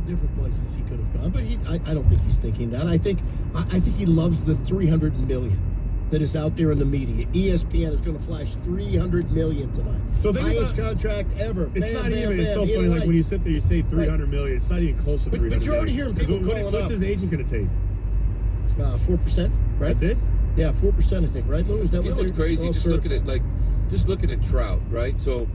different places he could have gone, but I don't think he's thinking that. I think he loves the $300 million that is out there in the media. ESPN is going to flash $300 million tonight. So highest contract ever. It's not even. It's so funny. Like when you sit there, you say $300 million. It's not even close to $300 million. But you're already hearing people calling up. What's his agent going to take? 4%, right? That's it. Yeah, 4%, I think, right, Lou? Is that what what's crazy? Just looking at Trout, right? So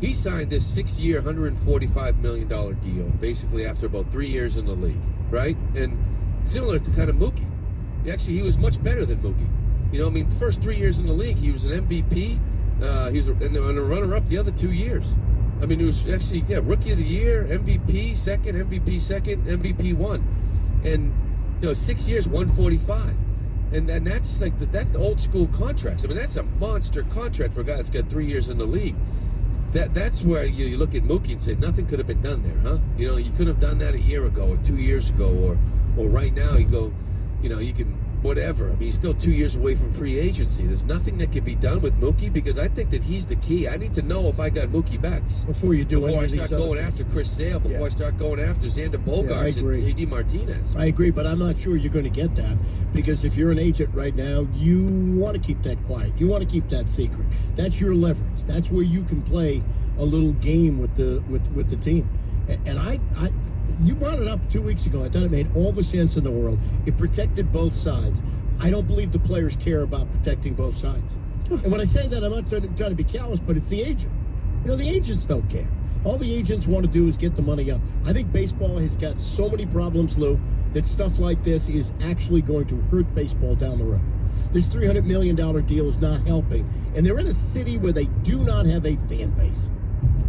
he signed this 6-year, $145 million deal, basically after about 3 years in the league, right? And similar to kind of Mookie. Actually, he was much better than Mookie. The first 3 years in the league, he was an MVP. He was and a runner-up the other 2 years. He was actually, Rookie of the Year, MVP second, MVP one. And, 6 years, 145. And that's that's the old school contracts. That's a monster contract for a guy that's got 3 years in the league. That's where you look at Mookie and say nothing could have been done there, huh? You could have done that a year ago or 2 years ago, or right now you go, you can whatever. He's still 2 years away from free agency. There's nothing that can be done with Mookie because I think that he's the key. I need to know if I got Mookie Betts before I start going after Chris Sale, before I start going after Xander Bogaerts and JD Martinez. I agree, but I'm not sure you're going to get that because if you're an agent right now, you want to keep that quiet. You want to keep that secret. That's your leverage. That's where you can play a little game with the team. And you brought it up 2 weeks ago. I thought it made all the sense in the world. It protected both sides. I don't believe the players care about protecting both sides. And when I say that, I'm not trying to be callous, but it's the agent. The agents don't care. All the agents want to do is get the money up. I think baseball has got so many problems, Lou, that stuff like this is actually going to hurt baseball down the road. This $300 million deal is not helping. And they're in a city where they do not have a fan base.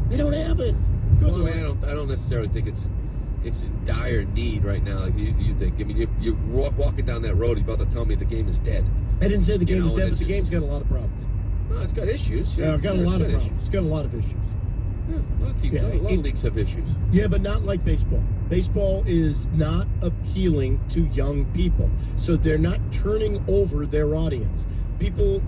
They don't have it. I don't necessarily think it's in dire need right now, like you think. You're walking down that road, you're about to tell me the game is dead. I didn't say the game is dead, but the game's got a lot of problems. No, it's got issues. Yeah, it's got a lot of problems. It's got a lot of issues. Yeah, a lot of teams, a lot of leagues have issues. Yeah, but not like baseball. Baseball is not appealing to young people, so they're not turning over their audience. People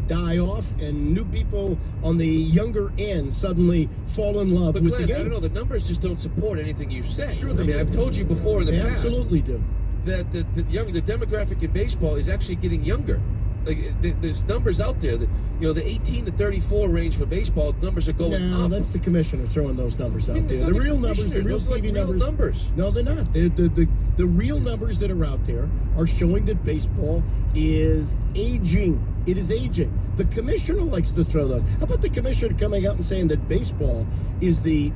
die off, and new people on the younger end suddenly fall in love with the game. I don't know, the numbers just don't support anything you say. Sure, I've told you before in the past. They absolutely do. That the demographic in baseball is actually getting younger. There's numbers out there that the 18 to 34 range for baseball numbers are going up. No, that's the commissioner throwing those numbers out there. The real numbers, the real TV numbers. No, they're not. The real numbers that are out there are showing that baseball is aging. It is aging. The commissioner likes to throw those. How about the commissioner coming out and saying that baseball is the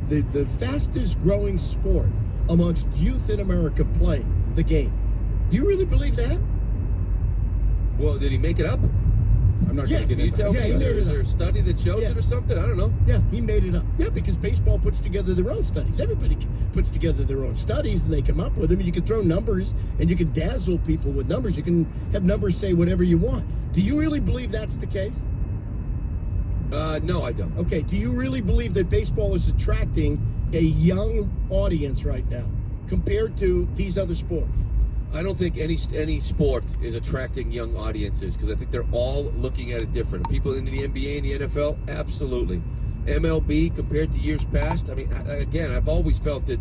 fastest growing sport amongst youth in America playing the game? Do you really believe that? Well, did he make it up? I'm not going to get into it. Is there a study that shows it or something? I don't know. Yeah, he made it up. Yeah, because baseball puts together their own studies. Everybody puts together their own studies, and they come up with them. And you can throw numbers, and you can dazzle people with numbers. You can have numbers say whatever you want. Do you really believe that's the case? No, I don't. Okay, do you really believe that baseball is attracting a young audience right now compared to these other sports? I don't think any sport is attracting young audiences because I think they're all looking at it different. People in the NBA and the NFL, absolutely. MLB compared to years past, again, I've always felt that,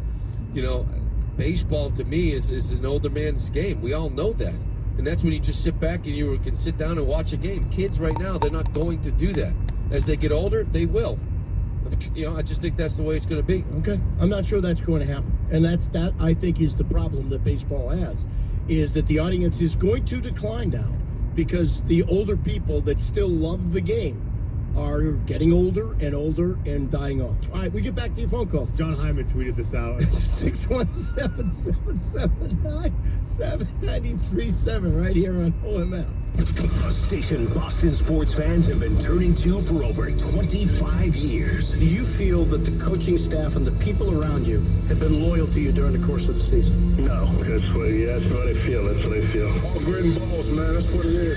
baseball to me is an older man's game. We all know that. And that's when you just sit back and you can sit down and watch a game. Kids right now, they're not going to do that. As they get older, they will. I just think that's the way it's going to be. Okay. I'm not sure that's going to happen. And that I think is the problem that baseball has, is that the audience is going to decline now because the older people that still love the game are getting older and dying off. All right, we get back to your phone calls. John Hyman tweeted this out. 617-779-7937 right here on OML. A station Boston sports fans have been turning to for over 25 years. Do you feel that the coaching staff and the people around you have been loyal to you during the course of the season? No, that's what I feel. That's what I feel. All grit and balls, man. That's what it is.